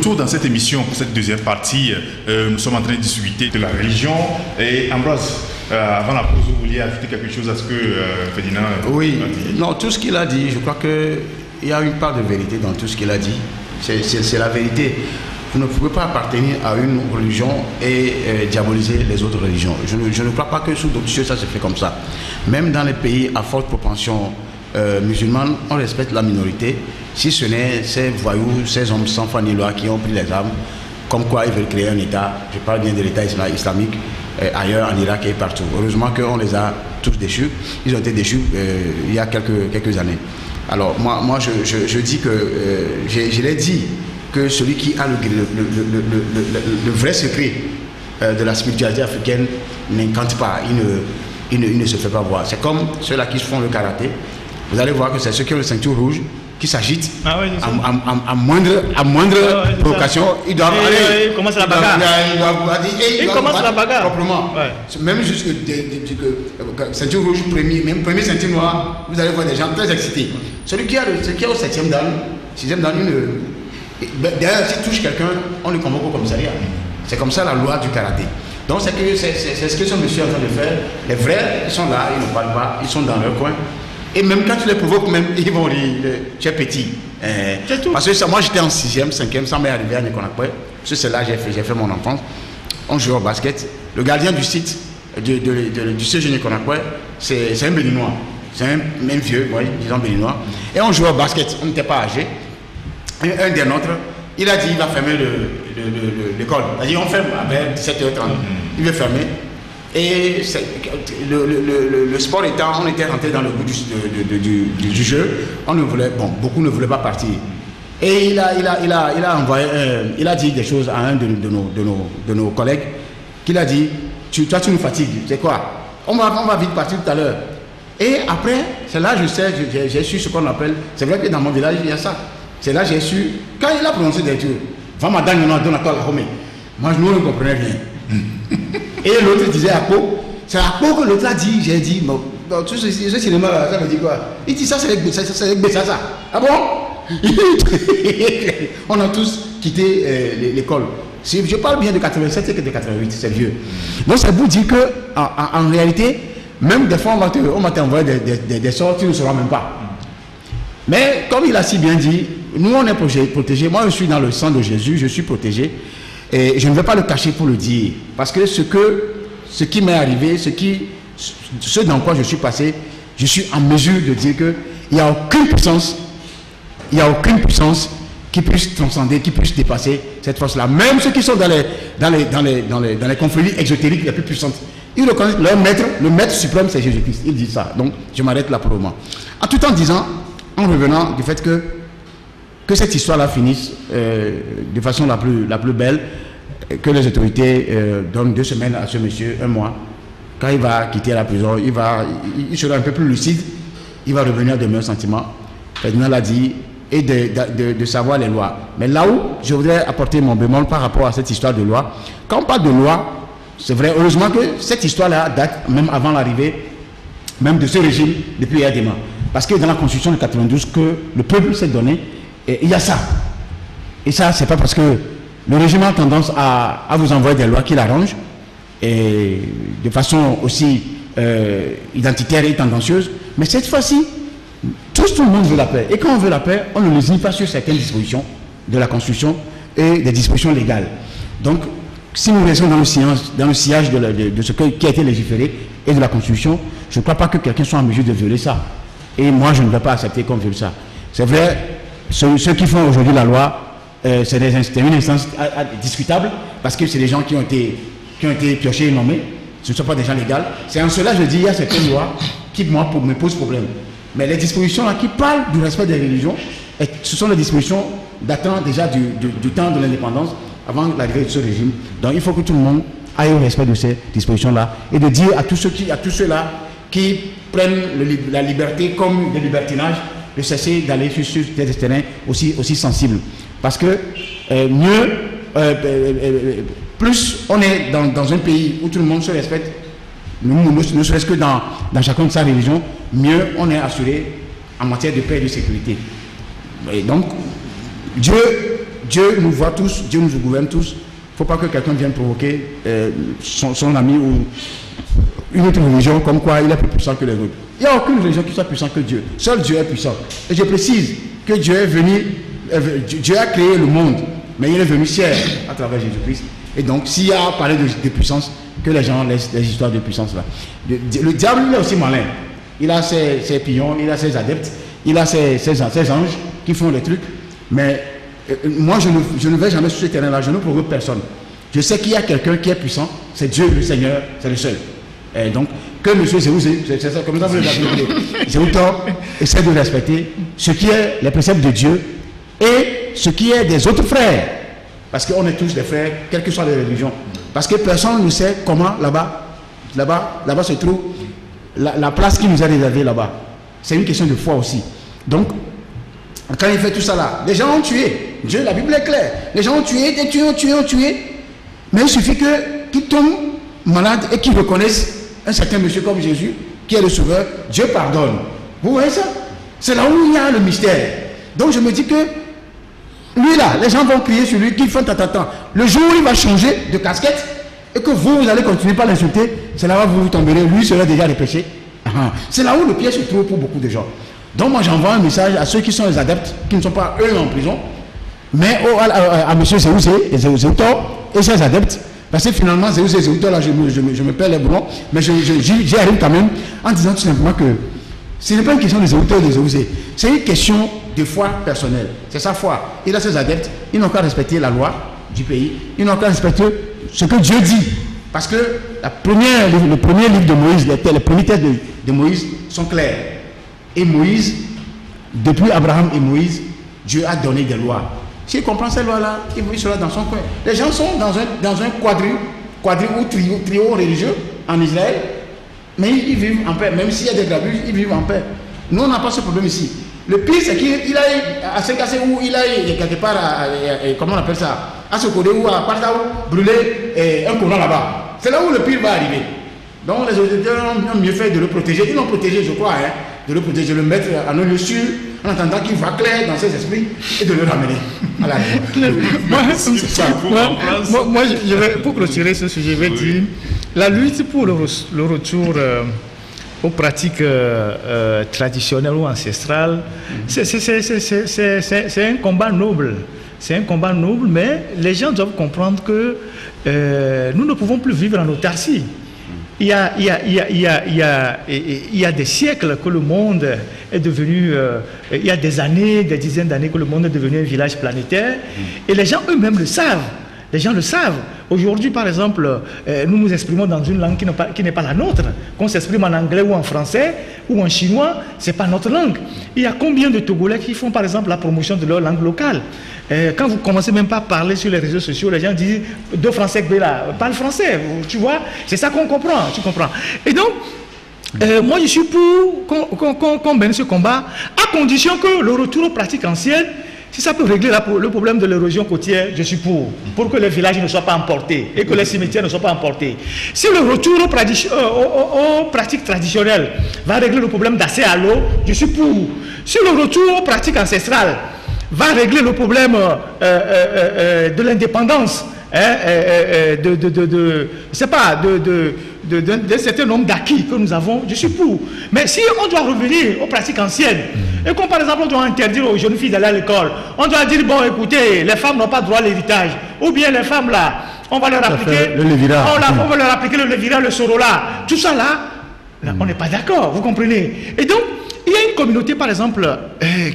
retour dans cette émission, pour cette deuxième partie. Nous sommes en train de discuter de la religion. Et Ambroise, avant la pause, vous vouliez ajouter quelque chose à ce que Ferdinand oui, a dit? Non, tout ce qu'il a dit, je crois qu'il y a une part de vérité dans tout ce qu'il a dit. C'est la vérité. Vous ne pouvez pas appartenir à une religion et diaboliser les autres religions. Je ne crois pas que sous d'autres cieux, ça se fait comme ça. Même dans les pays à forte propension musulmane, on respecte la minorité. Si ce n'est ces voyous, ces hommes sans foi ni loi qui ont pris les armes, comme quoi ils veulent créer un État, je parle bien de l'État islamique, ailleurs en Irak et partout. Heureusement qu'on les a tous déchus. Ils ont été déchus il y a quelques années. Alors moi je dis que, je l'ai dit, que celui qui a le vrai secret de la spiritualité africaine n'incante pas, il ne se fait pas voir. C'est comme ceux-là qui font le karaté. Vous allez voir que c'est ceux qui ont le ceinture rouge qui s'agitent à moindre provocation. Ils doivent aller. Ils commencent la bagarre. Ils commencent la bagarre. Proprement. Ouais. Même jusque ceinture rouge, même premier ceinture noire, vous allez voir des gens très excités. Celui qui a au 7e dan, 6e dan, d'ailleurs, s'il touche quelqu'un, on le convoque au commissariat. C'est comme ça la loi du karaté. Donc c'est ce que ce monsieur est en train de faire. Les vrais, ils sont là, ils ne parlent pas, ils sont dans leur coin. Et même quand tu les provoques, même, ils vont rire. Tu es petit. C'est tout. Parce que ça, moi j'étais en 6e, 5e, ça m'est arrivé à Nikonakwe. C'est là que j'ai fait mon enfance. On jouait au basket. Le gardien du site du CG Nikonakwe, c'est un Béninois. C'est un vieux, oui, disons Béninois. Et on jouait au basket, on n'était pas âgés. Un des nôtres, il a dit il va fermer l'école. Il a dit on ferme à 17h30. Il veut fermer. Et le sport étant, on était rentré dans le goût du jeu. On ne voulait, beaucoup ne voulaient pas partir. Et il a envoyé, il a dit des choses à un de nos collègues, qu'il a dit, toi tu nous fatigues, c'est quoi? On va vite partir tout à l'heure. Et après, c'est là j'ai su ce qu'on appelle, c'est vrai que dans mon village il y a ça. C'est là que j'ai su, quand il a prononcé des trucs, moi je ne comprenais rien. Et l'autre disait à Pau, c'est à Pau que l'autre a dit, j'ai dit, tout ce cinéma là, ça veut dire quoi? Il dit ça, c'est avec Bessassa. Ah bon? On a tous quitté l'école. Je parle bien de 87 et de 88, c'est vieux. Donc ça vous dit que en réalité, même des fois on va t'envoyer des sorts, tu ne sauras même pas. Mais comme il a si bien dit, nous on est protégés. Moi je suis dans le sang de Jésus, je suis protégé. Et je ne vais pas le cacher pour le dire. Parce que ce qui m'est arrivé, ce dans quoi je suis passé, je suis en mesure de dire qu'il n'y a aucune puissance qui puisse transcender, qui puisse dépasser cette force-là. Même ceux qui sont dans les conflits exotériques les plus puissantes, ils reconnaissent leur maître, le maître suprême c'est Jésus-Christ. Ils disent ça. Donc je m'arrête là pour le moment. Tout en disant, en revenant du fait que cette histoire-là finisse de façon la plus belle, que les autorités donnent 2 semaines à ce monsieur, 1 mois. Quand il va quitter la prison, il sera un peu plus lucide, il va revenir de meilleurs sentiments. Ferdinand l'a dit, et de savoir les lois. Mais là où je voudrais apporter mon bémol par rapport à cette histoire de loi, quand on parle de loi, c'est vrai, heureusement que cette histoire-là date même avant l'arrivée même de ce régime depuis Yadema. Parce que dans la constitution de 92 que le peuple s'est donné, il y a ça. Et ça, c'est pas parce que le régime a tendance à vous envoyer des lois qui l'arrangent, et de façon aussi identitaire et tendancieuse, mais cette fois-ci, tout le monde veut la paix. Et quand on veut la paix, on ne lésinne pas sur certaines dispositions de la Constitution et des dispositions légales. Donc, si nous restons dans le sillage de ce qui a été légiféré et de la Constitution, je ne crois pas que quelqu'un soit en mesure de violer ça. Et moi, je ne vais pas accepter qu'on viole ça. C'est vrai, ceux qui font aujourd'hui la loi, c'est une instance discutable, parce que c'est des gens qui ont été piochés et nommés. Ce ne sont pas des gens légaux. C'est en cela, je dis, il y a certaines lois qui, moi, me posent problème. Mais les dispositions là qui parlent du respect des religions, ce sont les dispositions datant déjà du temps de l'indépendance, avant l'arrivée de ce régime. Donc il faut que tout le monde aille au respect de ces dispositions-là et de dire à tous ceux-là qui prennent la liberté comme le libertinage, de cesser d'aller sur des terrains aussi sensibles. Parce que plus on est dans un pays où tout le monde se respecte, ne serait-ce que dans chacun de sa religion, mieux on est assuré en matière de paix et de sécurité. Et donc, Dieu Dieu nous voit tous, Dieu nous gouverne tous. Il ne faut pas que quelqu'un vienne provoquer son ami ou une autre religion comme quoi il est plus puissant que les autres. Il n'y a aucune religion qui soit puissante que Dieu. Seul Dieu est puissant. Et je précise que Dieu est venu, Dieu a créé le monde, mais il est venu ciel à travers Jésus-Christ. Et donc, s'il y a parlé de puissance, que les gens laissent les histoires de puissance là. Le diable, il est aussi malin. Il a ses pions, il a ses adeptes, il a ses anges qui font les trucs. Mais moi, je ne vais jamais sur ce terrain-là, je ne provoque personne. Je sais qu'il y a quelqu'un qui est puissant, c'est Dieu, le Seigneur, c'est le seul. Et donc, que M. Zéhouzé, c'est ça, comme ça vous l'appelez, Zéhoutor, essaie de respecter ce qui est les préceptes de Dieu et ce qui est des autres frères. Parce qu'on est tous des frères, quelles que soient les religions. Parce que personne ne sait comment là-bas se trouve la place qui nous a réservée là-bas. C'est une question de foi aussi. Donc, quand il fait tout ça là, les gens ont tué. Dieu, la Bible est claire. Les gens ont tué, ont tué. Mais il suffit qu'ils tombent malades et qu'ils reconnaissent un certain monsieur comme Jésus, qui est le sauveur. Dieu pardonne. Vous voyez ça? C'est là où il y a le mystère. Donc je me dis que lui là, les gens vont crier sur lui, qu'il fait tant. Le jour où il va changer de casquette et que vous allez continuer par l'insulter, c'est là où vous tomberez. Lui sera déjà dépêché. C'est là où le piège se trouve pour beaucoup de gens. Donc moi j'envoie un message à ceux qui sont les adeptes, qui ne sont pas eux en prison, mais à M. Zéhouzé et Zéhoutor et ses adeptes. Parce que finalement, Zéhoutor, là, je me perds les boulons, mais j'y arrive quand même en disant tout simplement que ce n'est pas une question de Zéhoutor et de Zéhouzé, c'est une question de foi personnelle. C'est sa foi. Il a ses adeptes, ils n'ont qu'à respecter la loi du pays, ils n'ont qu'à respecter ce que Dieu dit. Parce que le premier livre de Moïse, les premiers textes de Moïse sont clairs. Et Moïse, depuis Abraham et Moïse, Dieu a donné des lois. S'il comprend ces lois-là, il sera dans son coin. Les gens sont dans un quadri ou trio religieux en Israël, mais ils vivent en paix. Même s'il y a des grabuges, ils vivent en paix. Nous, on n'a pas ce problème ici. Le pire, c'est qu'il a à Senkasé où il a quelque part, comment on appelle ça, à Sokodé ou à Partaou, brûlé un colon là-bas. C'est là où le pire va arriver. Donc les auditeurs ont mieux fait de le protéger. Ils l'ont protégé, je crois, de le protéger, de le mettre à un lieu sûr, en attendant qu'il va clair dans ses esprits et de le ramener à la moi, je vais, pour clôturer ce sujet, je vais dire la lutte pour le retour aux pratiques traditionnelles ou ancestrales, c'est un combat noble. C'est un combat noble, mais les gens doivent comprendre que nous ne pouvons plus vivre en autarcie. Il y a des siècles que le monde est devenu, il y a des années, des dizaines d'années que le monde est devenu un village planétaire, et les gens eux-mêmes le savent. Les gens le savent. Aujourd'hui, par exemple, nous nous exprimons dans une langue qui n'est pas la nôtre. Qu'on s'exprime en anglais ou en français ou en chinois, ce n'est pas notre langue. Il y a combien de Togolais qui font, par exemple, la promotion de leur langue locale? Quand vous commencez même pas à parler sur les réseaux sociaux, les gens disent « deux Français que là, parle français ». Tu vois, c'est ça qu'on comprend, tu comprends. Et donc, moi je suis pour qu'on mène ce combat, à condition que le retour aux pratiques anciennes, si ça peut régler le problème de l'érosion côtière, je suis pour que les villages ne soient pas emportés et que les cimetières ne soient pas emportés. Si le retour aux pratiques traditionnelles va régler le problème d'accès à l'eau, je suis pour. Si le retour aux pratiques ancestrales va régler le problème de l'indépendance, d'un certain nombre d'acquis que nous avons, je suis pour. Mais si on doit revenir aux pratiques anciennes, et comme par exemple on doit interdire aux jeunes filles d'aller à l'école, on doit dire, bon écoutez, les femmes n'ont pas droit à l'héritage, ou bien les femmes là, on va leur appliquer le lévirat. On va leur appliquer le lévirat, le sorola, tout ça là, on n'est pas d'accord, vous comprenez. Et donc, il y a une communauté par exemple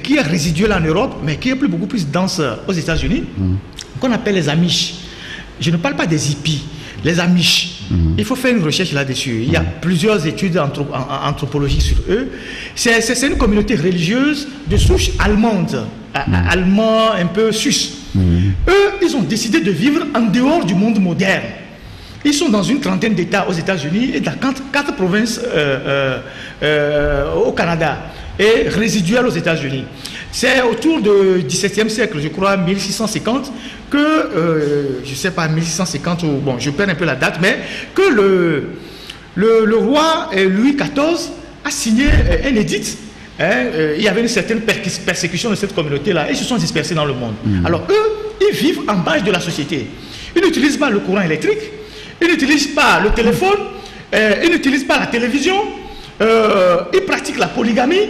qui est résiduelle en Europe, mais qui est beaucoup plus dense aux États-Unis, qu'on appelle les Amish. Je ne parle pas des hippies, les Amish. Il faut faire une recherche là-dessus. Il y a plusieurs études anthropologiques sur eux. C'est une communauté religieuse de souche allemande, allemand un peu suisse. Eux, ils ont décidé de vivre en dehors du monde moderne. Ils sont dans une trentaine d'États aux États-Unis et dans 4 provinces au Canada et résiduelles aux États-Unis. C'est autour du XVIIe siècle, je crois, 1650, que, je ne sais pas, 1650, ou bon, je perds un peu la date, mais que le roi Louis XIV a signé un édit. Il y avait une certaine persécution de cette communauté-là, et ils se sont dispersés dans le monde. Alors eux, ils vivent en marge de la société. Ils n'utilisent pas le courant électrique, ils n'utilisent pas le téléphone, ils n'utilisent pas la télévision, ils pratiquent la polygamie,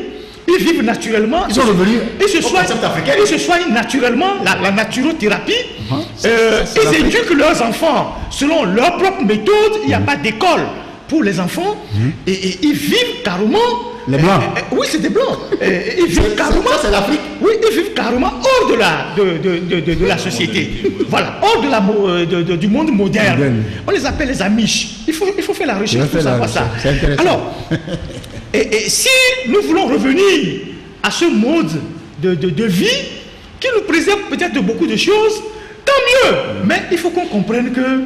ils vivent naturellement. Ils sont revenus ils se soignent naturellement, la naturothérapie. Ils éduquent leurs enfants selon leur propre méthode. Il n'y a pas d'école pour les enfants. Et ils vivent carrément. Les blancs. Oui, c'est des blancs. Ils vivent carrément. C'est l'Afrique. Oui, ils vivent carrément hors de la société. Voilà, hors du monde moderne. On les appelle les Amish. Il faut faire la recherche pour savoir ça. Alors, et si nous voulons revenir à ce mode de vie qui nous préserve peut-être de beaucoup de choses, tant mieux. Mais il faut qu'on comprenne que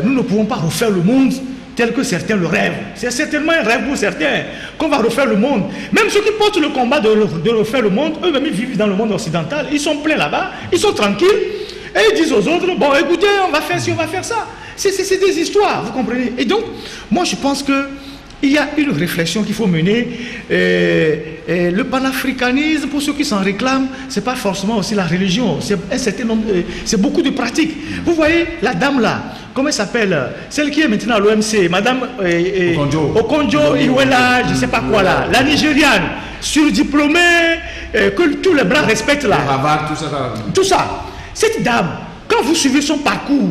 nous ne pouvons pas refaire le monde tel que certains le rêvent. C'est certainement un rêve pour certains qu'on va refaire le monde. Même ceux qui portent le combat de refaire le monde, eux-mêmes ils vivent dans le monde occidental, ils sont pleins là-bas, ils sont tranquilles, et ils disent aux autres, bon écoutez, on va faire ci, on va faire ça. C'est des histoires, vous comprenez. Et donc, moi je pense que il y a une réflexion qu'il faut mener. Le panafricanisme, pour ceux qui s'en réclament, c'est pas forcément aussi la religion. C'est un certain nombre, c'est beaucoup de pratiques. Vous voyez la dame là, comment elle s'appelle, celle qui est maintenant à l'OMC, Madame Okonjo Iweala, je sais pas quoi là, la Nigériane, surdiplômée, que tous les blancs respectent là. Tout ça. Cette dame, quand vous suivez son parcours,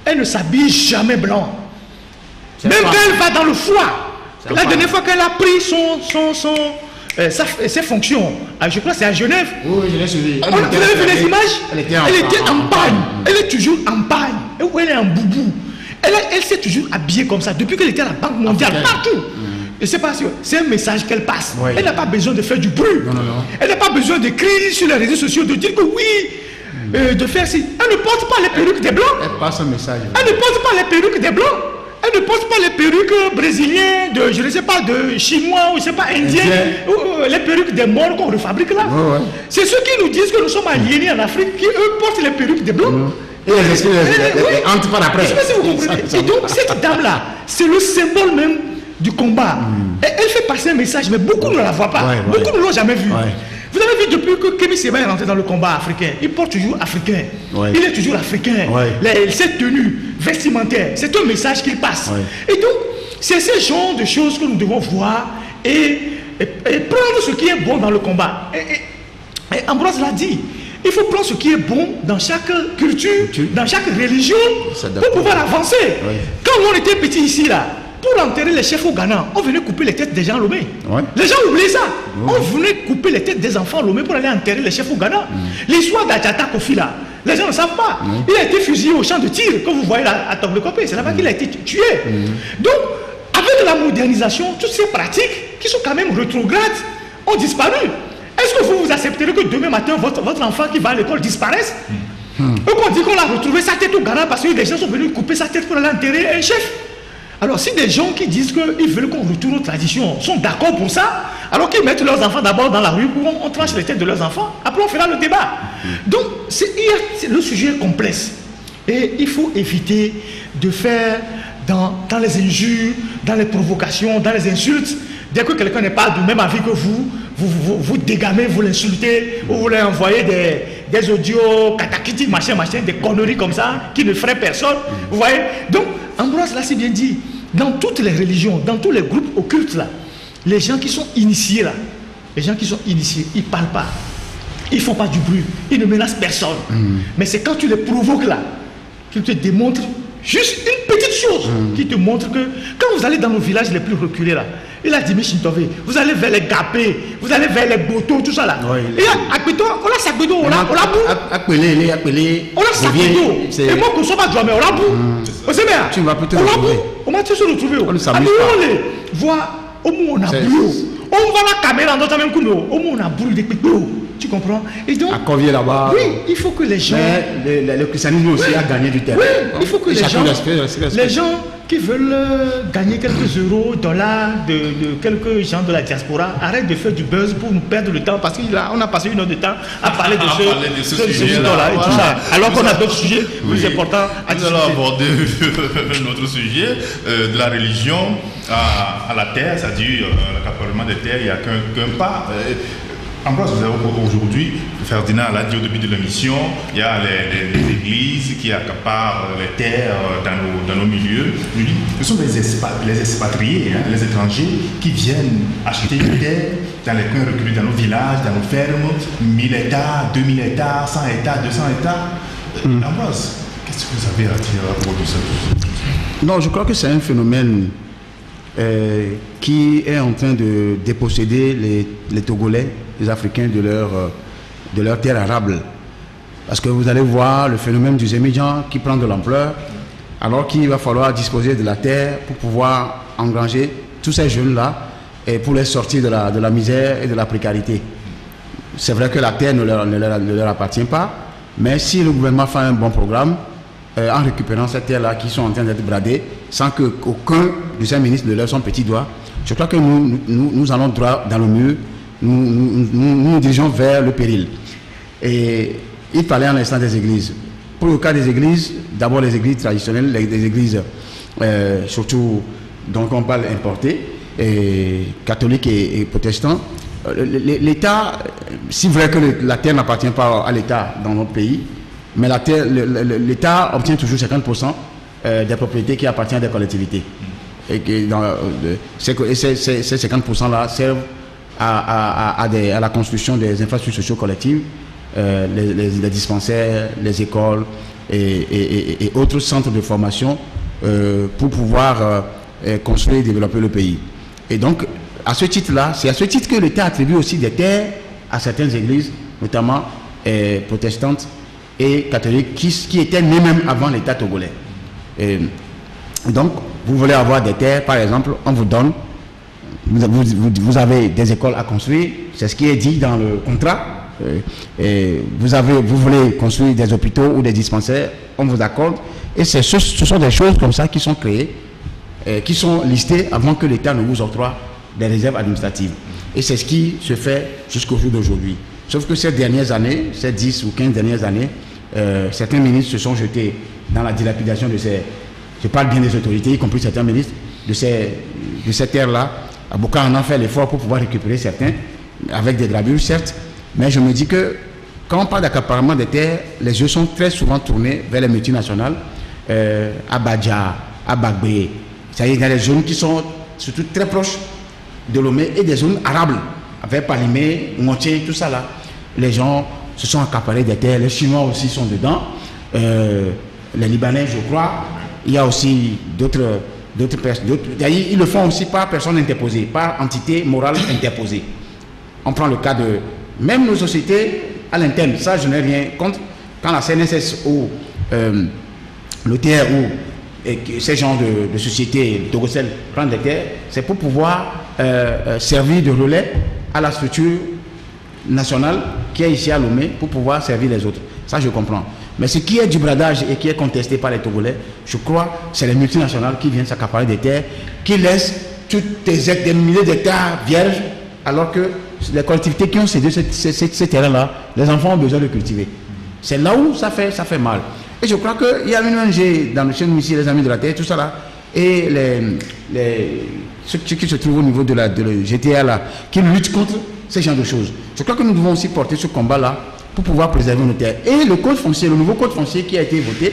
elle ne s'habille jamais blanc. Même quand elle va dans le foie. La dernière fois qu'elle a pris ses fonctions, je crois que c'est à Genève. Oui, je l'ai suivi. Vous avez vu les images? Elle était en pagne. Elle est toujours en pagne. Elle est en boubou. Elle s'est toujours habillée comme ça depuis qu'elle était à la Banque mondiale, partout. Et c'est pas sûr. C'est un message qu'elle passe. Oui. Elle n'a pas besoin de faire du bruit. Non. Elle n'a pas besoin de crier sur les réseaux sociaux, de dire que oui, de faire ci. Elle ne porte pas les perruques des blancs. Elle passe un message. Elle ne porte pas les perruques des blancs. Elle ne porte pas les perruques brésiliennes, je ne sais pas, de chinois ou je ne sais pas, indiens, les perruques des morts qu'on refabrique là. Ouais. C'est ceux qui nous disent que nous sommes aliénés en Afrique, qui eux portent les perruques des blancs. Et les hantes par après. Je sais pas si vous comprenez. Et donc cette dame-là, c'est le symbole même du combat. Et elle fait passer un message, mais beaucoup ne la voient pas. Beaucoup ne l'ont jamais vu. Vous avez vu depuis que Kémy Séba est rentré dans le combat africain, il porte toujours africain. Il est toujours africain. Cette tenue vestimentaire, c'est un message qu'il passe. Et donc, c'est ce genre de choses que nous devons voir et prendre ce qui est bon dans le combat. Et Ambroise l'a dit, il faut prendre ce qui est bon dans chaque culture, dans chaque religion, pour pouvoir avancer. Quand on était petit ici, là, pour enterrer les chefs au Ghana, on venait couper les têtes des gens lomés. Les gens oublient ça. On venait couper les têtes des enfants lomés pour aller enterrer les chefs au Ghana. L'histoire d'Adjata Kofi là, les gens ne savent pas. Il a été fusillé au champ de tir, comme vous voyez là, à Tonglekope. C'est là-bas qu'il a été tué. Donc, avec la modernisation, toutes ces pratiques qui sont quand même rétrogrades ont disparu. Est-ce que vous accepterez que demain matin, votre enfant qui va à l'école disparaisse? On dit qu'on a retrouvé sa tête au Ghana parce que les gens sont venus couper sa tête pour aller enterrer un chef. Alors si des gens qui disent qu'ils veulent qu'on retourne aux traditions sont d'accord pour ça, alors qu'ils mettent leurs enfants d'abord dans la rue, on tranche les têtes de leurs enfants, après on fera le débat. Donc le sujet est complexe. Et il faut éviter de faire dans les injures, dans les provocations, dans les insultes. Dès que quelqu'un n'est pas du même avis que vous dégamez, vous l'insultez, vous voulez envoyer des audios katakiti, machin, des conneries comme ça, qui ne feraient personne. Vous voyez? Donc, Ambroise l'a si bien dit, dans toutes les religions, dans tous les groupes occultes là, les gens qui sont initiés là, ils ne parlent pas, ils ne font pas du bruit, ils ne menacent personne. Mais c'est quand tu les provoques là, qu'ils te démontrent juste une petite chose qui te montre que quand vous allez dans nos villages les plus reculés là, il a dit Mishintove, vous allez vers les Gapé, vous allez vers les Boto, tout ça là. Et à Béto, on a Sakbedo, on a bout. On a Sakbedo. Et moi, qu'on soit pas drôme, on a bout. Vous savez, tu vas peut-être on va tous se retrouver. On ne s'amuse pas. On les voit, au moins on a boulot. On va la caméra dans ta même coup, au moins on a boulot des pépéos. Tu comprends? Et donc, à Corvier là-bas. Oui, il faut que les gens. Mais le christianisme aussi a gagné du terrain. Oui, il faut que les gens qui veulent gagner quelques euros, dollars de quelques gens de la diaspora arrêtent de faire du buzz pour nous perdre le temps parce qu'on a passé une heure de temps à parler de ce sujet-là et tout ça. Alors qu'on a d'autres sujets plus importants à discuter. Nous allons aborder notre sujet de la religion à la terre, c'est-à-dire l'accaparement des terres, il n'y a qu'un pas. Ambroise, vous avez aujourd'hui, Ferdinand l'a dit au début de l'émission, il y a les églises qui accaparent les terres dans nos milieux. Ce sont les expatriés, hein, les étrangers qui viennent acheter des terres dans les coins reculés, dans nos villages, dans nos fermes, 1000 hectares, 2000 hectares, 100 hectares, 200 hectares. Ambroise, qu'est-ce que vous avez à dire à propos de ça? Non, je crois que c'est un phénomène qui est en train de déposséder les Togolais, les Africains de leurs terres arables. Parce que vous allez voir le phénomène du Zémidjan qui prend de l'ampleur, alors qu'il va falloir disposer de la terre pour pouvoir engranger tous ces jeunes-là et pour les sortir de la misère et de la précarité. C'est vrai que la terre ne leur appartient pas, mais si le gouvernement fait un bon programme, en récupérant cette terre-là qui sont en train d'être bradées, sans qu'aucun de ces ministres ne lève son petit doigt, je crois que nous allons droit dans le mur, nous dirigeons vers le péril. Et il parlait en l'instant des églises. Pour le cas des églises, d'abord les églises traditionnelles, les églises surtout dont on parle importées, catholiques et protestants, l'État, c'est vrai que la terre n'appartient pas à l'État dans notre pays, mais l'État obtient toujours 50% des propriétés qui appartiennent à des collectivités. Et ces 50%-là servent à la construction des infrastructures socio-collectives, les dispensaires, les écoles et autres centres de formation pour pouvoir construire et développer le pays. Et donc, à ce titre-là, c'est à ce titre que l'État attribue aussi des terres à certaines églises, notamment protestantes et catholiques, qui étaient nées même avant l'État togolais. Donc, vous voulez avoir des terres, par exemple, on vous donne, vous avez des écoles à construire, c'est ce qui est dit dans le contrat. Vous voulez construire des hôpitaux ou des dispensaires, on vous accorde. Et ce sont des choses comme ça qui sont créées, qui sont listées avant que l'État ne vous octroie des réserves administratives. Et c'est ce qui se fait jusqu'au jour d'aujourd'hui. Sauf que ces dernières années, ces 10 ou 15 dernières années, certains ministres se sont jetés dans la dilapidation de ces... Je parle bien des autorités, y compris certains ministres, de ces terres-là. Beaucoup en ont fait l'effort pour pouvoir récupérer certains, avec des gravures, certes. Mais je me dis que quand on parle d'accaparement des terres, les yeux sont très souvent tournés vers les multinationales, à Badja, à Bagbé. C'est-à-dire qu'il y a des zones qui sont surtout très proches de Lomé et des zones arables, avec Palimé, Montier, tout ça là. Les gens se sont accaparés des terres, les Chinois aussi sont dedans, les Libanais, je crois. Il y a aussi d'autres personnes. Ils le font aussi par personne interposée, par entité morale interposée. On prend le cas de même nos sociétés à l'interne, ça je n'ai rien contre. Quand la CNSS ou le TR ou ces genres de sociétés, Togocel, prennent des terres, c'est pour pouvoir servir de relais à la structure nationale qui est ici à Lomé, pour pouvoir servir les autres. Ça je comprends. Mais ce qui est du bradage et qui est contesté par les Togolais, je crois, c'est les multinationales qui viennent s'accaparer des terres, qui laissent des milliers d'hectares vierges, alors que les collectivités qui ont cédé ces terrains-là, les enfants ont besoin de cultiver. C'est là où ça fait mal. Et je crois qu'il y a une ONG dans le chien ici, les Amis de la Terre, tout ça là, et ceux qui se trouvent au niveau de la GTA là, qui luttent contre ces genres de choses. Je crois que nous devons aussi porter ce combat-là pour pouvoir préserver nos terres. Et le code foncier, le nouveau code foncier qui a été voté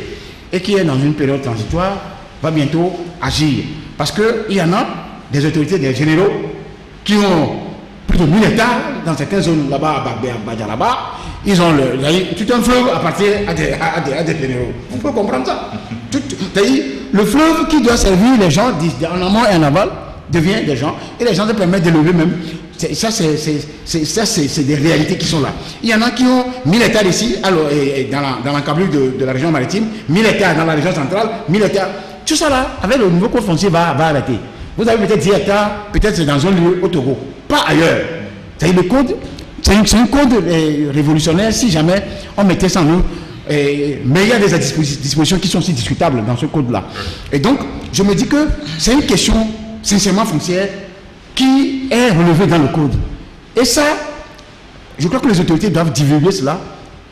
et qui est dans une période transitoire, va bientôt agir. Parce qu'il y en a des autorités, des généraux, qui ont plus de 1000 hectares dans certaines zones là-bas, à Badja là-bas. Ils ont tout un fleuve à partir à des généraux. Vous pouvez comprendre ça. Le fleuve qui doit servir les gens en amont et en aval devient des gens. Et les gens se permettent d'élever même. Ça, c'est des réalités qui sont là. Il y en a qui ont 1000 hectares ici, alors, dans l'encablure de la région maritime, 1000 hectares dans la région centrale, 1000 hectares. Tout ça là, avec le nouveau code foncier, va arrêter. Vous avez peut-être 10 hectares, peut-être c'est dans un lieu au Togo, pas ailleurs. C'est-à-dire le code, c'est un code révolutionnaire si jamais on mettait ça en œuvre. Mais il y a des dispositions qui sont aussi discutables dans ce code-là. Et donc, je me dis que c'est une question sincèrement foncière qui est relevée dans le code. Et ça, je crois que les autorités doivent divulguer cela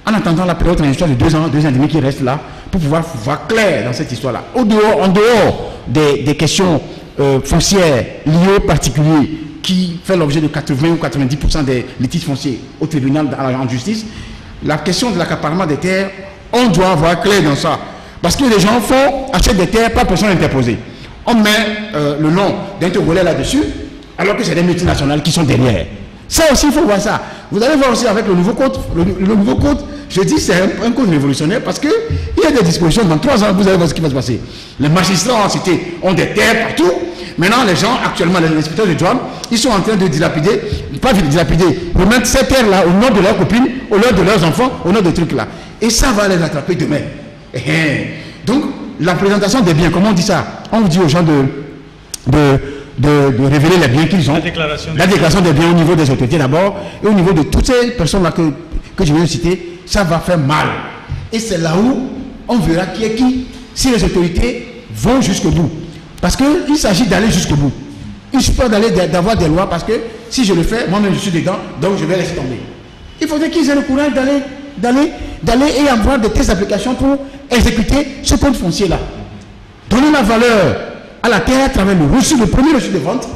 en attendant la période transitoire de 2 ans et demi qui reste là, pour pouvoir voir clair dans cette histoire-là. En dehors des questions foncières liées aux particuliers qui fait l'objet de 80 ou 90% des litiges fonciers au tribunal en justice, la question de l'accaparement des terres, on doit avoir clair dans ça. Parce que les gens achètent des terres par personne interposée. On met le nom d'un Togolais là-dessus, alors que c'est des multinationales qui sont derrière. Ça aussi, il faut voir ça. Vous allez voir aussi avec le nouveau code. Le nouveau code, je dis c'est un code révolutionnaire parce qu'il y a des dispositions. Dans 3 ans, vous allez voir ce qui va se passer. Les magistrats en cité ont des terres partout. Maintenant, les gens, actuellement, les inspecteurs de douane, ils sont en train de dilapider, pas dilapider, remettre ces terres-là au nom de leurs copines, au nom de leurs enfants, au nom de trucs là. Et ça va les attraper demain. Donc, la présentation des biens, comment on dit ça? On dit aux gens de révéler les biens qu'ils ont. La déclaration des biens au niveau des autorités d'abord, et au niveau de toutes ces personnes-là que je viens de citer, ça va faire mal. Et c'est là où on verra qui est qui, si les autorités vont jusqu'au bout. Parce qu'il s'agit d'aller jusqu'au bout. Il ne suffit pas d'avoir des lois, parce que si je le fais, moi-même je suis dedans, donc je vais laisser tomber. Il faudrait qu'ils aient le courage d'aller et avoir des tests d'application pour exécuter ce code foncier-là. Donner la valeur à la terre à travers le premier reçu de vente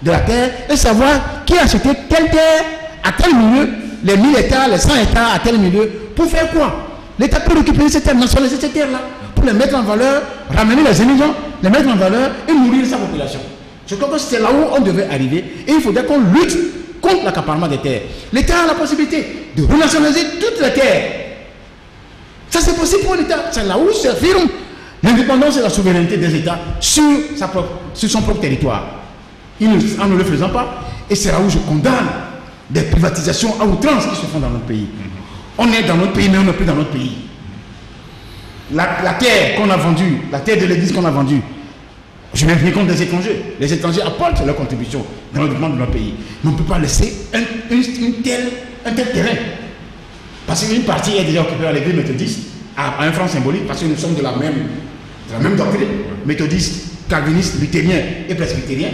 de la terre et savoir qui a acheté telle terre à tel milieu, les 1000 hectares, les 100 hectares à tel milieu, pour faire quoi? L'État peut récupérer ces terres, nationaliser ces terres-là, pour les mettre en valeur, ramener les émigrants, les mettre en valeur et nourrir sa population. Je crois que c'est là où on devait arriver et il faudrait qu'on lutte contre l'accaparement des terres. L'État a la possibilité de renationaliser toutes les terres. Ça c'est possible pour l'État. C'est là où s'affirme l'indépendance et la souveraineté des États sur son propre territoire. En ne le faisant pas, et c'est là où je condamne des privatisations à outrance qui se font dans notre pays. On est dans notre pays, mais on n'est plus dans notre pays. La terre qu'on a vendue, la terre de l'église qu'on a vendue, je n'ai rien contre les étrangers. Les étrangers apportent leur contribution dans le développement de notre pays. Mais on ne peut pas laisser un tel terrain. Parce qu'une partie est déjà occupée à l'église méthodiste, à un franc symbolique, parce que nous sommes de la même doctrine, méthodiste, calviniste, luthérien et presbytérien.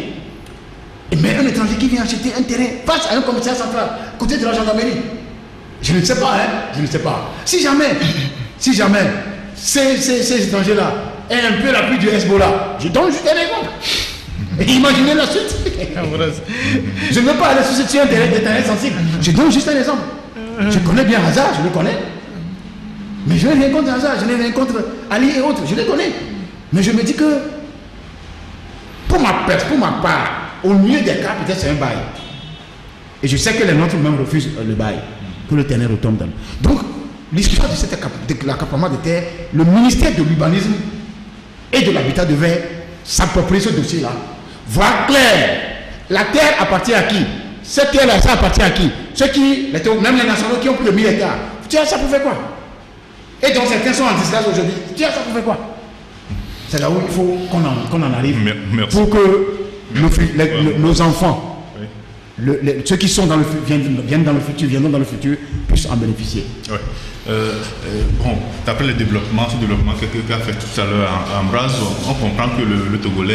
Mais un étranger qui vient acheter un terrain face à un commissariat central, côté de la gendarmerie, je ne sais pas, je ne sais pas. Si jamais ces étrangers-là aient un peu l'appui du Hezbollah, je donne juste un exemple. Et imaginez la suite. Je ne veux pas aller sur un terrain sensible. Je donne juste un exemple. Je connais bien Hazard, je le connais. Mais je n'ai rien contre Hazard, je n'ai rien contre Ali et autres, je les connais. Mais je me dis que, pour ma part, au mieux des cas, peut-être c'est un bail. Et je sais que les nôtres même refusent le bail, que le terrain retombe dans. Donc, l'histoire de l'accaparement des terres, le ministère de l'urbanisme et de l'habitat devait s'approprier ce dossier-là. Voir clair, la terre appartient à qui? Cette terre-là, ça appartient à qui? Même les nationaux qui ont plus de 1000 hectares. Tu as ça pour faire quoi? Et donc certains sont en disgrâce aujourd'hui. Tu as ça pour faire quoi? C'est là où il faut qu'on en arrive. Merci. Pour que nos enfants, ceux qui sont viennent dans le futur, viendront dans le futur, puissent en bénéficier. Ouais. Bon, d'après le développement, ce développement que qu'a fait tout à l'heure Ambroise, on comprend que le Togolais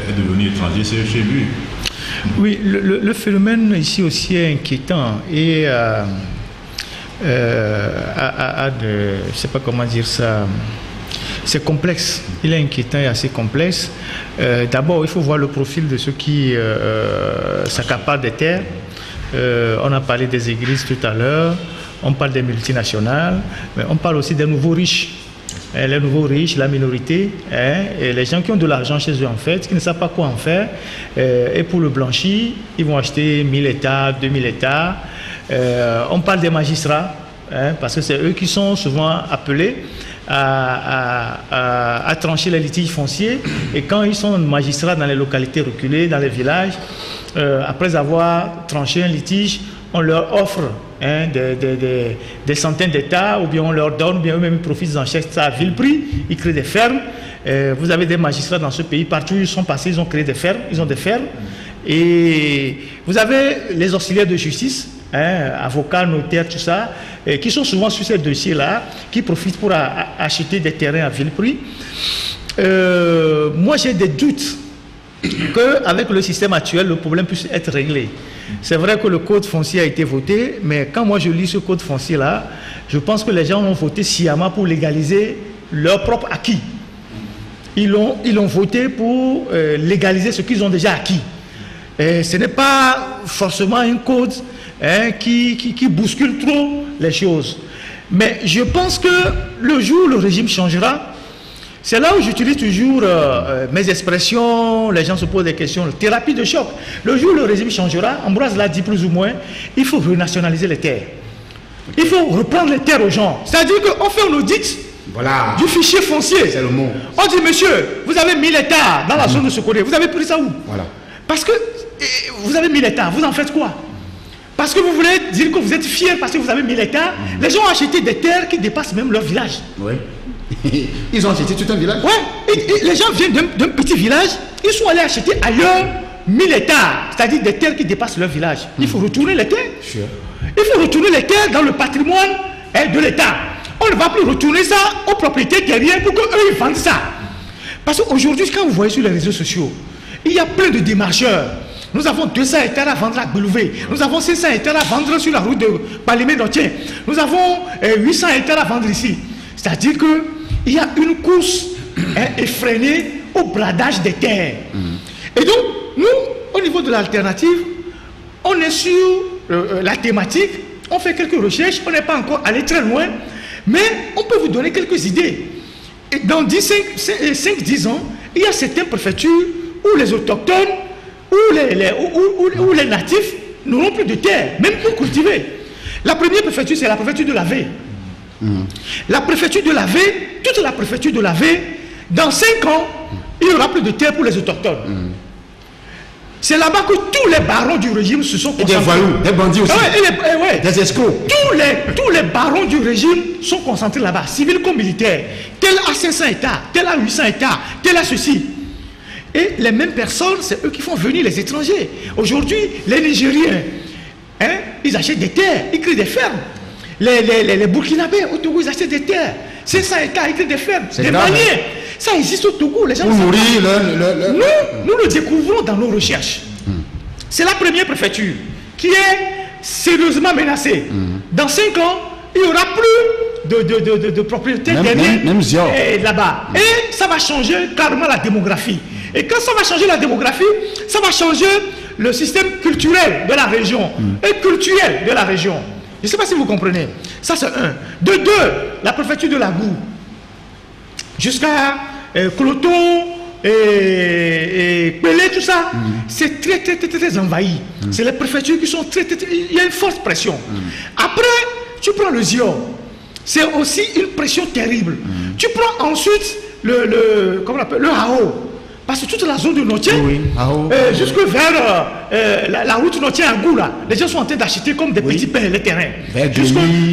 est devenu étranger chez lui. Oui, le phénomène ici aussi est inquiétant et je ne sais pas comment dire ça, c'est complexe, il est inquiétant et assez complexe. D'abord, il faut voir le profil de ceux qui s'accaparent des terres. On a parlé des églises tout à l'heure, on parle des multinationales, mais on parle aussi des nouveaux riches. Les nouveaux riches, la minorité, et les gens qui ont de l'argent chez eux en fait, qui ne savent pas quoi en faire, et pour le blanchir, ils vont acheter 1000 hectares, 2000 hectares. On parle des magistrats, parce que c'est eux qui sont souvent appelés à trancher les litiges fonciers, et quand ils sont magistrats dans les localités reculées, dans les villages, après avoir tranché un litige, on leur offre des centaines d'hectares, ou bien on leur donne, ou bien eux-mêmes profitent en chèque ça à vil prix, ils créent des fermes. Vous avez des magistrats dans ce pays, partout où ils sont passés, ils ont créé des fermes, ils ont des fermes. Et vous avez les auxiliaires de justice, avocats, notaires, tout ça, qui sont souvent sur ces dossiers-là, qui profitent pour acheter des terrains à vil prix. Moi, j'ai des doutes qu'avec le système actuel, le problème puisse être réglé. C'est vrai que le code foncier a été voté, mais quand moi je lis ce code foncier-là, je pense que les gens ont voté sciemment pour légaliser leur propre acquis. Ils ont voté pour légaliser ce qu'ils ont déjà acquis. ce n'est pas forcément un code qui bouscule trop les choses. Mais je pense que le jour où le régime changera, c'est là où j'utilise toujours mes expressions, les gens se posent des questions, thérapie de choc. Le jour où le régime changera, Ambroise l'a dit plus ou moins, il faut renationaliser les terres. Il faut reprendre les terres aux gens. C'est-à-dire qu'on fait un audit du fichier foncier. C'est le mot. On dit, monsieur, vous avez 1000 hectares dans la zone de Sokoré. Vous avez pris ça où? Voilà. Parce que vous avez 1000 hectares. Vous en faites quoi? Parce que vous voulez dire que vous êtes fiers parce que vous avez 1000 hectares. Les gens ont acheté des terres qui dépassent même leur village. Oui. Ils ont acheté tout un village. Ouais. Et les gens viennent d'un petit village. Ils sont allés acheter ailleurs 1000 hectares. C'est-à-dire des terres qui dépassent leur village. Il faut retourner les terres. Sure. Il faut retourner les terres dans le patrimoine de l'État. On ne va plus retourner ça aux propriétaires terriens pour qu'eux ils vendent ça. Parce qu'aujourd'hui, quand vous voyez sur les réseaux sociaux, il y a plein de démarcheurs. Nous avons 200 hectares à vendre à Belouvé. Nous avons 500 hectares à vendre sur la route de Palimé-Notien. Nous avons 800 hectares à vendre ici. C'est-à-dire qu'il y a une course effrénée au bradage des terres. Et donc, nous, au niveau de l'alternative, on est sur la thématique, on fait quelques recherches, on n'est pas encore allé très loin, mais on peut vous donner quelques idées. Et dans 5-10 ans, il y a certaines préfectures où les autochtones, où les natifs n'auront plus de terre, même pour cultiver. La première préfecture, c'est la préfecture de Lavé. La préfecture de Lavé, toute la préfecture de Lavé, dans 5 ans, il n'y aura plus de terre pour les autochtones. C'est là-bas que tous les barons du régime se sont concentrés. Et des voyous, des bandits aussi. Des escrocs. Tous les barons du régime sont concentrés là-bas, civils comme militaires. Tel a 500 hectares, tel a 800 hectares, tel a ceci. Et les mêmes personnes, c'est eux qui font venir les étrangers. Aujourd'hui, les Nigériens, ils achètent des terres, ils créent des fermes. Les Burkinabés, au Togo, ils achètent des terres. 500 hectares, ils créent des fermes. Des Maliens. Ça existe au Togo. Les gens nous le découvrons dans nos recherches. C'est la première préfecture qui est sérieusement menacée. Dans 5 ans, il n'y aura plus de propriétaires terriens là-bas. Et ça va changer carrément la démographie. Et quand ça va changer la démographie, ça va changer le système culturel de la région et culturel de la région. Je ne sais pas si vous comprenez. Ça, c'est un. De deux, la préfecture de Lagou, jusqu'à Cloto et Pelé, tout ça, c'est très envahi. C'est les préfectures qui sont il y a une forte pression. Après, tu prends le Zion. C'est aussi une pression terrible. Tu prends ensuite comment on appelle, le Hao. Parce que toute la zone de Notien, jusque vers la route Notien-Angou, les gens sont en train d'acheter comme des petits pains les terrains.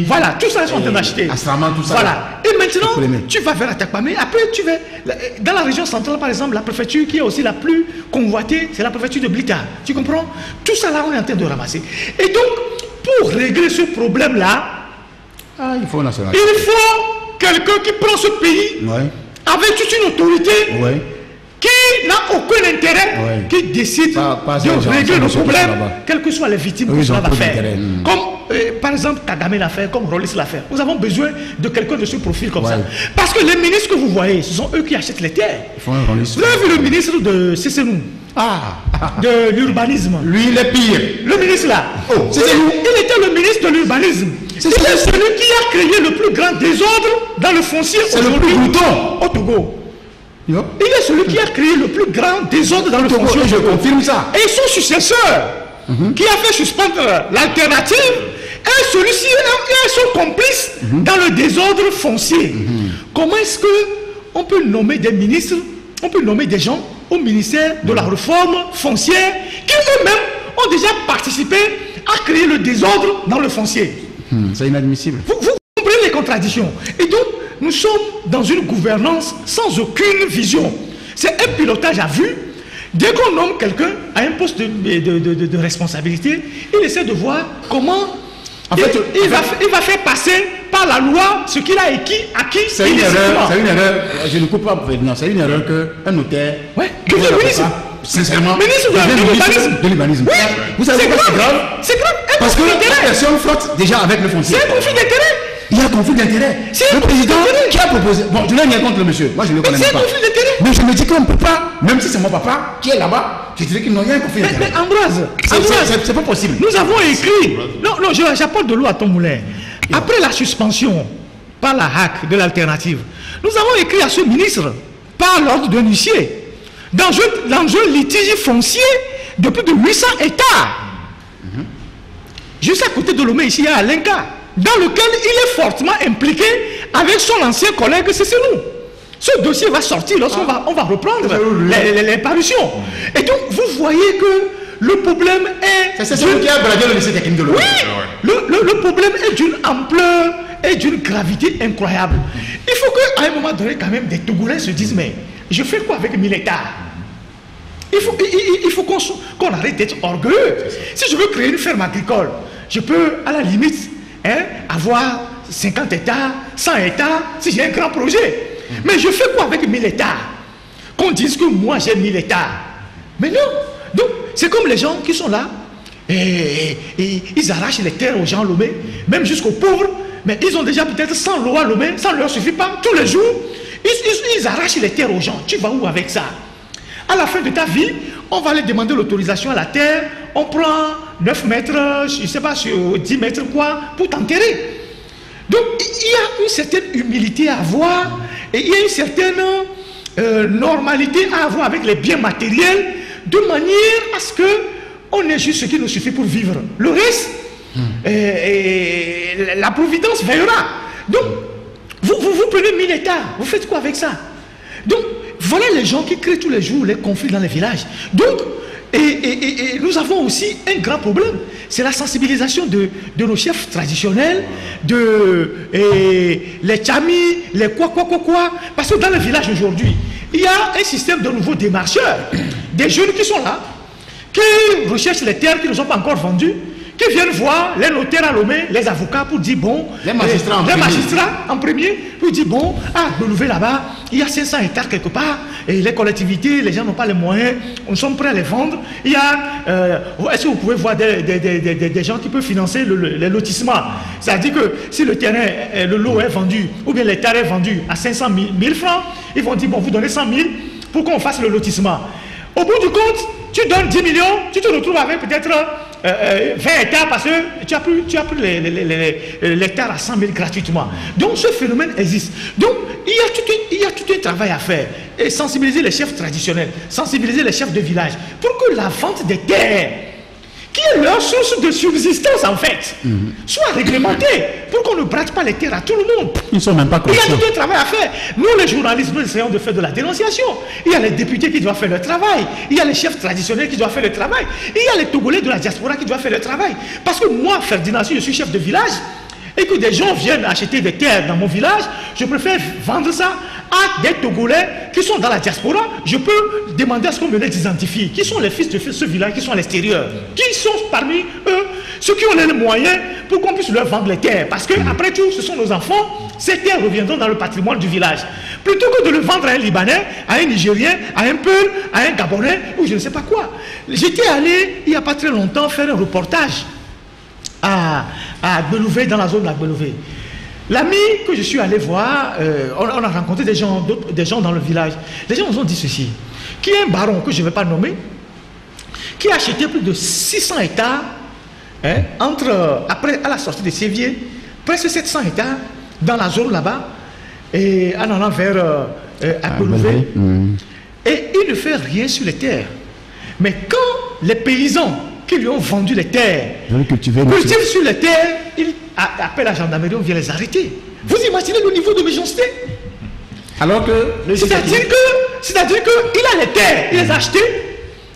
Voilà, tout ça, ils sont en train d'acheter. Astraman, tout ça. Voilà. Et maintenant, tu vas vers Atakpamé. Après, tu vas dans la région centrale, par exemple, la préfecture qui est aussi la plus convoitée, c'est la préfecture de Blita. Tu comprends? Tout ça, là, on est en train de ramasser. Et donc, pour régler ce problème-là, il faut quelqu'un qui prend ce pays avec toute une autorité. Qui n'a aucun intérêt, qui décide de régler le problème, quelles que soient les victimes que cela va faire. Comme par exemple Kagame l'a fait, comme Rollis l'a fait. Nous avons besoin de quelqu'un de ce profil comme ça. Parce que les ministres que vous voyez, ce sont eux qui achètent les terres. Vous avez vu le ministre de Cessenou, de l'urbanisme. Lui, il est pire. Le ministre là, il était le ministre de l'urbanisme. C'est celui qui a créé le plus grand désordre dans le foncier aujourd'hui au Togo. Il est celui qui a créé le plus grand désordre dans le foncier. Je confirme ça. Et son successeur, qui a fait suspendre l'alternative, est celui-ci est son complice dans le désordre foncier. Comment est-ce qu'on peut nommer des ministres, on peut nommer des gens au ministère de la réforme foncière qui eux-mêmes ont déjà participé à créer le désordre dans le foncier? C'est inadmissible. Vous comprenez les contradictions. Et donc, nous sommes dans une gouvernance sans aucune vision. C'est un pilotage à vue. Dès qu'on nomme quelqu'un à un poste de responsabilité, il essaie de voir comment il va faire passer par la loi ce qu'il a acquis. C'est une erreur, je ne coupe pas, non, c'est une erreur qu'un notaire... Sincèrement, ministre de l'urbanisme. Oui, vous savez quoi, c'est grave? C'est grave. Parce que la personne flotte déjà avec le foncier. C'est un conflit d'intérêt. Il y a un conflit d'intérêt. Le président qui a proposé... Bon, je n'ai rien contre le monsieur. Moi, je ne le connais pas. C'est un conflit d'intérêt. Mais je me dis qu'on ne peut pas, même si c'est mon papa qui est là-bas, je dirais qu'ils n'ont rien conflit. Mais Ambroise, c'est pas possible. Nous avons écrit, non, j'apporte de l'eau à ton moulin. Après la suspension par la HAC de l'alternative, nous avons écrit à ce ministre, par l'ordre d'un huissier, dans un litige foncier de plus de 800 hectares. Juste à côté de Lomé, ici, il y a Alenka, dans lequel il est fortement impliqué avec son ancien collègue Cécilou. Ce dossier va sortir lorsqu'on va reprendre les parutions. Et donc, vous voyez que le problème est... C'est celui qui a bradé le lycée technique de Lomé. Oui, le problème est d'une ampleur et d'une gravité incroyable. Il faut qu'à un moment donné, quand même, des Togolais se disent, mais je fais quoi avec 1000 hectares? Il faut qu'on arrête d'être orgueilleux. Si je veux créer une ferme agricole, je peux, à la limite, avoir 50 hectares, 100 hectares, si j'ai un grand projet. Mais je fais quoi avec 1000 hectares? Qu'on dise que moi j'ai 1000 hectares. Mais non. Donc, c'est comme les gens qui sont là, et ils arrachent les terres aux gens Lomé, même jusqu'aux pauvres, mais ils ont déjà peut-être 100 lois Lomé, ça ne leur suffit pas, tous les jours, ils arrachent les terres aux gens. Tu vas où avec ça? À la fin de ta vie, on va aller demander l'autorisation à la terre, on prend 9 mètres, je ne sais pas, sur 10 mètres quoi, pour t'enterrer. Donc, il y a une certaine humilité à avoir, et il y a une certaine normalité à avoir avec les biens matériels, de manière à ce qu'on ait juste ce qui nous suffit pour vivre. Le reste, la providence veillera. Donc, vous prenez 1000 hectares, vous faites quoi avec ça? Donc, voilà les gens qui créent tous les jours les conflits dans les villages. Donc, et nous avons aussi un grand problème, c'est la sensibilisation de nos chefs traditionnels, les tchamis, les quoi. Parce que dans le village aujourd'hui, il y a un système de nouveaux démarcheurs, des jeunes qui sont là, qui recherchent les terres qui ne sont pas encore vendues, qui viennent voir les notaires à Lomé, les avocats pour dire bon, les magistrats en premier pour dire bon, Belouvé là-bas, il y a 500 hectares quelque part, et les collectivités, les gens n'ont pas les moyens, on sont prêts à les vendre. Il y a, est-ce que vous pouvez voir des gens qui peuvent financer les lotissements? C'est-à-dire que si le terrain, le lot est vendu, ou bien l'hectare est vendu à 500 000 francs, ils vont dire bon, vous donnez 100 000 pour qu'on fasse le lotissement. Au bout du compte, tu donnes 10 millions, tu te retrouves avec peut-être 20 hectares parce que tu as pris l'hectare à 100 000 gratuitement. Donc ce phénomène existe. Donc il y a tout un travail à faire. Et sensibiliser les chefs traditionnels, sensibiliser les chefs de village pour que la vente des terres, qui est leur source de subsistance en fait, soit réglementée pour qu'on ne brade pas les terres à tout le monde. Ils ne sont même pas conscients. Il y a tout un travail à faire. Nous les journalistes, nous essayons de faire de la dénonciation. Il y a les députés qui doivent faire le travail. Il y a les chefs traditionnels qui doivent faire le travail. Il y a les Togolais de la diaspora qui doivent faire le travail. Parce que moi, Ferdinand, si je suis chef de village, et que des gens viennent acheter des terres dans mon village, je préfère vendre ça à des Togolais qui sont dans la diaspora. Je peux demander à ce qu'on me les identifie. Qui sont les fils de ce village qui sont à l'extérieur? Qui sont parmi eux ceux qui ont les moyens pour qu'on puisse leur vendre les terres? Parce que après tout, ce sont nos enfants. Ces terres reviendront dans le patrimoine du village. Plutôt que de le vendre à un Libanais, à un Nigérien, à un Peul, à un Gabonais, ou je ne sais pas quoi. J'étais allé, il n'y a pas très longtemps, faire un reportage à Belouvé, dans la zone de Belouvé. L'ami que je suis allé voir, on a rencontré des gens dans le village. Les gens nous ont dit ceci, qu'il y a un baron que je ne vais pas nommer, qui a acheté plus de 600 hectares, après, à la sortie de Sévier, presque 700 hectares dans la zone là-bas, et en allant vers Belouvé. Et il ne fait rien sur les terres. Mais quand les paysans qui lui ont vendu les terres cultivent sur les terres, il appelle la gendarmerie, on vient les arrêter. Vous imaginez le niveau de méchanceté? Alors que... C'est-à-dire qu'il a les terres, il les a achetées,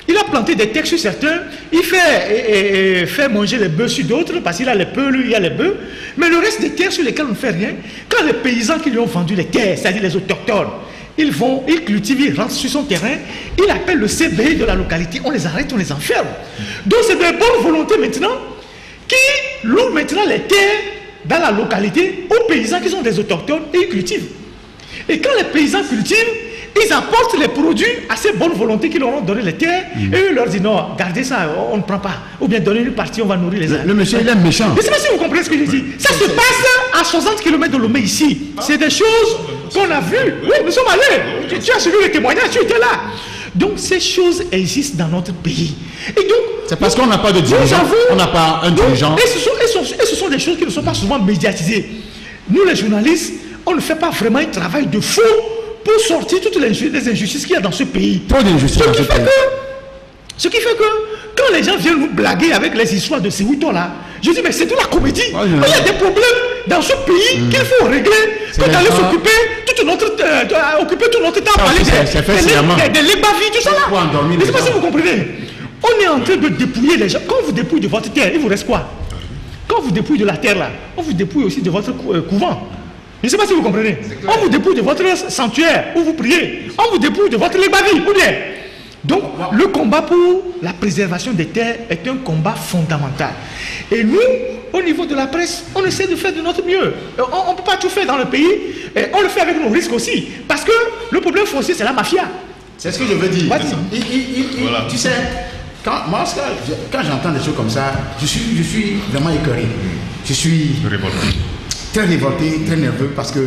il a planté des terres sur certains, il fait manger les bœufs sur d'autres, parce qu'il a les bœufs, lui il a les bœufs, mais le reste des terres sur lesquelles on ne fait rien, quand les paysans qui lui ont vendu les terres, c'est-à-dire les autochtones, ils cultivent, ils rentrent sur son terrain, il appelle le CBI de la localité, on les arrête, on les enferme. Donc c'est de bonne volonté maintenant qui louent maintenant les terres dans la localité aux paysans qui sont des autochtones et ils cultivent. Et quand les paysans cultivent, ils apportent les produits à ces bonnes volontés qui leur ont donné les terres, et eux leur disent non, gardez ça, on ne prend pas. Ou bien donnez une partie, on va nourrir les arbres. Le monsieur, il est méchant. Je ne sais pas si vous comprenez ce que je dis. Ça se passe à 60 km de Lomé ici. C'est des choses qu'on a vues. Oui, nous sommes allés. Tu as suivi les témoignages, tu étais là. Donc ces choses existent dans notre pays. Et donc, c'est parce qu'on n'a pas de dirigeant. On n'a pas un dirigeant. Et ce sont des choses qui ne sont pas souvent médiatisées. Nous, les journalistes, on ne fait pas vraiment un travail de fond pour sortir toutes les injustices qu'il y a dans ce pays. Trop d'injustices dans ce pays. Ce qui fait que quand les gens viennent nous blaguer avec les histoires de ces huitons là, je dis mais c'est de la comédie. Il y a des problèmes dans ce pays qu'il faut régler. Que d'aller s'occuper tout notre temps à parler des lébavis, tout ça là. Je ne sais pas si vous comprenez. On est en train de dépouiller les gens. Quand vous dépouillez de votre terre, il vous reste quoi? Quand vous dépouillez de la terre là, on vous dépouille aussi de votre couvent. Je ne sais pas si vous comprenez. On vous dépouille de votre sanctuaire où vous priez. On vous dépouille de votre lébavi. Ou bien. Donc, le combat pour la préservation des terres est un combat fondamental. Et nous, au niveau de la presse, on essaie de faire de notre mieux. On ne peut pas tout faire dans le pays. Et on le fait avec nos risques aussi. Parce que le problème foncier, c'est la mafia. C'est ce que je veux dire. Voilà. Tu sais, quand j'entends des choses comme ça, je suis vraiment écœuré. Je suis très révolté, très nerveux, parce que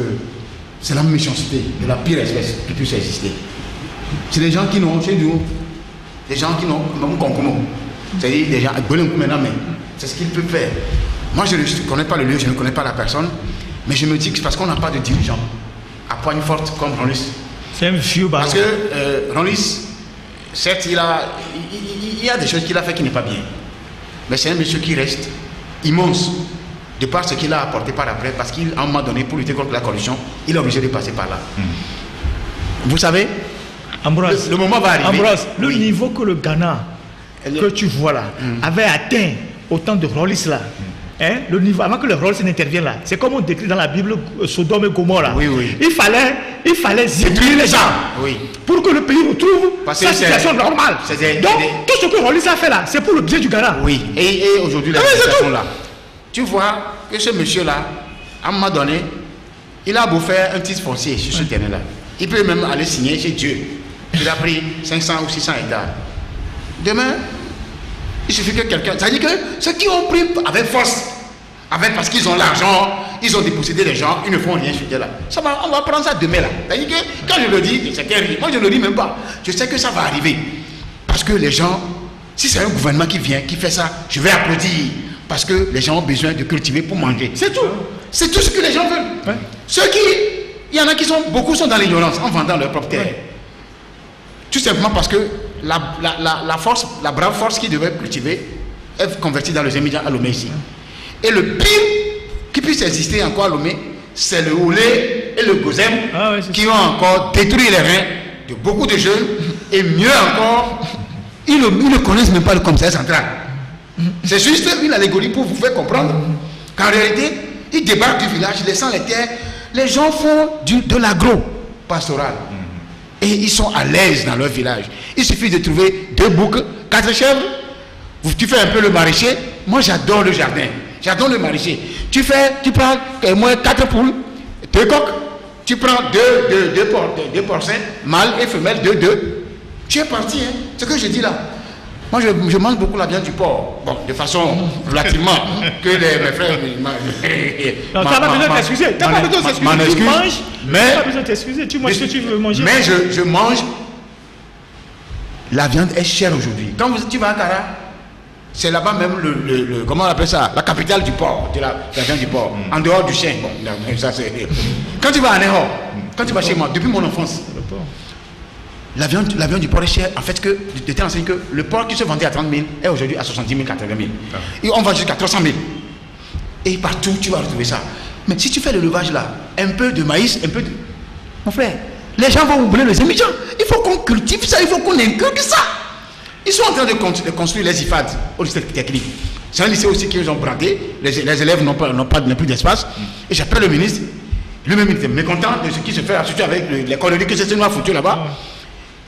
c'est la méchanceté de la pire espèce qui puisse exister. C'est des gens qui n'ont, chez nous, des gens qui n'ont c'est-à-dire des gens, c'est ce qu'ils peuvent faire. Moi, je ne connais pas le lieu, je ne connais pas la personne, mais je me dis que c'est parce qu'on n'a pas de dirigeant à poigne forte comme Ronlis. C'est un vieux baron. Parce que Ronlis, certes, il y a des choses qu'il a fait qui n'est pas bien, mais c'est un monsieur qui reste immense de par ce qu'il a apporté par après, parce qu'à un moment donné, pour lutter contre la corruption, il est obligé de passer par là. Vous savez, Ambroise, le moment va arriver. Ambroise, le niveau que le Ghana, que tu vois là, avait atteint au temps de Ronlis là, hein, le niveau, avant que le Ronlis n'intervienne là, c'est comme on décrit dans la Bible Sodome et Gomorrhe. Oui, oui. Il fallait séduire les gens pour que le pays retrouve sa situation normale. Donc, tout ce que Ronlis a fait là, c'est pour le bien du Ghana. Oui, et aujourd'hui, la situation là. Tu vois que ce monsieur-là, à un moment donné, il a beau faire un titre foncier sur ce terrain-là. Il peut même aller signer chez Dieu. Il a pris 500 ou 600 hectares. Demain, il suffit que quelqu'un... Ça veut dire que ceux qui ont pris avec force, parce qu'ils ont l'argent, ils ont dépossédé les gens, ils ne font rien sur terre là. On va prendre ça demain là. Ça veut dire que quand je le dis, c'est terrible. Moi je ne le dis même pas. Je sais que ça va arriver. Parce que les gens, si c'est un gouvernement qui vient, qui fait ça, je vais applaudir. Parce que les gens ont besoin de cultiver pour manger. C'est tout. C'est tout ce que les gens veulent. Ceux qui... Il y en a qui beaucoup sont dans l'ignorance en vendant leur propre terre. Tout simplement parce que la brave force qui devait cultiver est convertie dans les immédiats à Lomé ici. Et le pire qui puisse exister encore à Lomé, c'est le Oulé et le Gozem qui ont encore détruit les reins de beaucoup de jeunes. Et mieux encore, ils ne connaissent même pas le commissaire central. C'est juste une allégorie pour vous faire comprendre qu'en réalité, ils débarquent du village, ils descendent les terres. Les gens font de l'agro-pastoral. Et ils sont à l'aise dans leur village. Il suffit de trouver 2 boucs, 4 chèvres. Tu fais un peu le maraîcher. Moi, j'adore le jardin. J'adore le maraîcher. Tu prends au moins 4 poules, 2 coqs. Tu prends 2 porcins, mâles et femelles, 2. Tu es parti. Hein. Ce que je dis là. Moi, je mange beaucoup la viande du porc. Bon, de façon relativement que mes frères... Non, tu n'as pas besoin de t'excuser. Tu n'as pas besoin de t'excuser. Tu manges, tu n'as pas besoin de t'excuser. Tu manges ce que tu veux manger. Mais je mange... La viande est chère aujourd'hui. Quand tu vas à Kara, c'est là-bas même comment on appelle ça? La capitale du porc, de la viande du porc. En dehors du chien. Bon, ça c'est... Quand tu vas à Ného, quand tu vas chez moi, depuis mon enfance... La viande du porc est chère, en fait, que de telle enseigne que le porc qui se vendait à 30 000 est aujourd'hui à 70 000, 80 000. Et on va jusqu'à 300 000. Et partout, tu vas retrouver ça. Mais si tu fais l'élevage là, un peu de maïs, un peu de... Mon frère, les gens vont oublier les immigrants. Il faut qu'on cultive ça, il faut qu'on inculque ça. Ils sont en train de construire les IFAD au lycée technique. C'est un lycée aussi qu'ils ont brandé. Les élèves n'ont plus d'espace. Et j'appelle le ministre. Lui-même, il était mécontent de ce qui se fait, surtout avec les colonis que c'est nous foutu là-bas.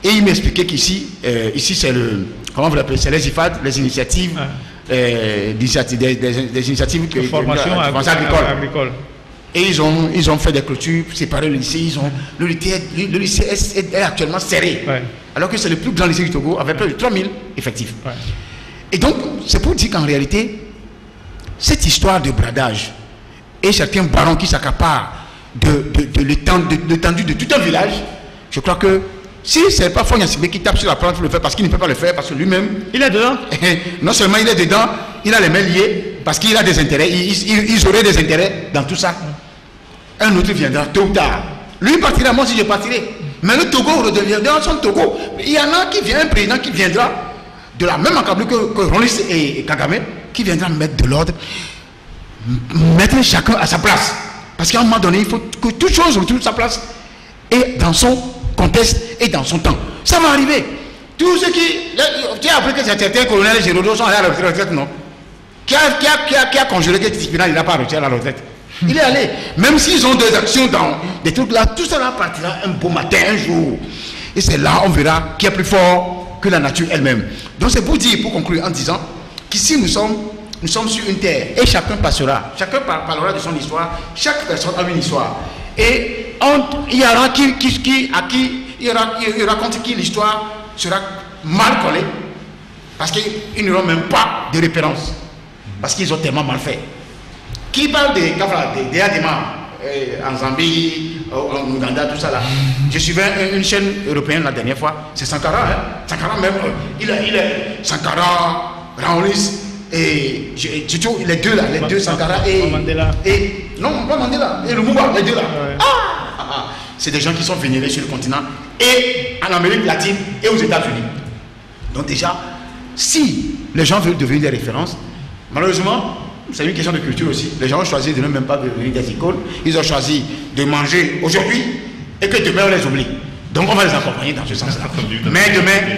Et il m'expliquait qu'ici, c'est comment vous l'appelez, c'est les IFAD, les initiatives, des initiatives de formation agricole. Et ils ont fait des clôtures, séparé le lycée. Le lycée est actuellement serré. Ouais. Alors que c'est le plus grand lycée du Togo, avec près de 3000 effectifs. Ouais. Et donc, c'est pour dire qu'en réalité, cette histoire de bradage et certains barons qui s'accaparent de l'étendue de tout un village, je crois que si ce n'est pas Fogna Sibé qui tape sur la plante pour le faire parce qu'il ne peut pas le faire, parce que lui-même, Il est dedans. non seulement il est dedans, il a les mains liées parce qu'il a des intérêts, ils auraient des intérêts dans tout ça. Un autre viendra tôt ou tard. Lui partira, moi aussi je partirai. Mais le Togo redeviendra son Togo. Il y en a qui vient, un président qui viendra de la même encablure que Rolis et Kagame, qui viendra mettre de l'ordre, mettre chacun à sa place. Parce qu'à un moment donné, il faut que toute chose retrouve sa place et dans son contexte et dans son temps. Ça va arriver. Tous ceux qui... Tu as appris que certains colonels généraux sont allés à la retraite, non? Qui a congelé que Tsipina, il n'a pas retiré à la retraite. Il est allé. Même s'ils ont des actions dans des trucs là, tout ça là partira un beau matin, un jour. Et c'est là on verra qui est plus fort que la nature elle-même. Donc c'est pour dire, pour conclure en disant qu'ici nous sommes sur une terre et chacun passera. Chacun parlera de son histoire. Chaque personne a une histoire. Et il y aura il raconte qui l'histoire sera mal collée. Parce qu'ils n'auront même pas de référence. Parce qu'ils ont tellement mal fait. Qui parle des Adema en Zambie, en Ouganda, tout ça là. Je suivais une chaîne européenne la dernière fois, c'est Sankara. Hein? Sankara même, il est Sankara, Raolis et les deux là, les deux Sankara et Mandela. Et non, pas Mandela, et Lumumba, les deux là. Ouais. C'est des gens qui sont vénérés sur le continent et en Amérique latine et aux États-Unis. Donc déjà, si les gens veulent devenir des références, malheureusement, c'est une question de culture aussi. Les gens ont choisi de ne même pas devenir des icônes. Ils ont choisi de manger aujourd'hui et que demain on les oublie. Donc on va les accompagner dans ce sens-là. Mais demain,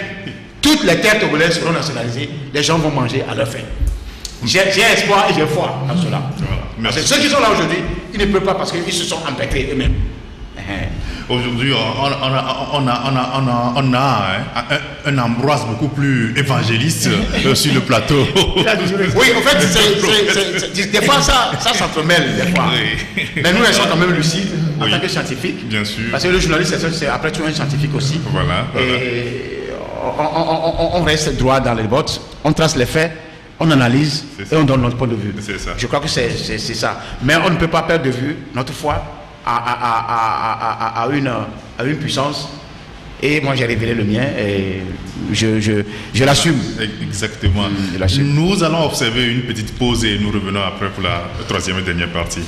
toutes les terres togolaises seront nationalisées. Les gens vont manger à leur faim. J'ai espoir et j'ai foi dans cela. Voilà. Ceux qui sont là aujourd'hui, ils ne peuvent pas parce qu'ils se sont empêtrés eux-mêmes. Aujourd'hui, on a un Ambroise beaucoup plus évangéliste sur le plateau. Oui, en fait, des fois, ça s'entremêle, des fois. Oui. Mais nous, restons quand même lucides en tant que scientifiques. Bien sûr. Parce que le journaliste, c'est après tout un scientifique aussi. Voilà. Et on reste droit dans les bottes, on trace les faits, on analyse et on donne notre point de vue. C'est ça. Je crois que c'est ça. Mais on ne peut pas perdre de vue notre foi à une puissance. Et moi j'ai révélé le mien et je l'assume. Exactement. Nous allons observer une petite pause et nous revenons après pour la troisième et dernière partie.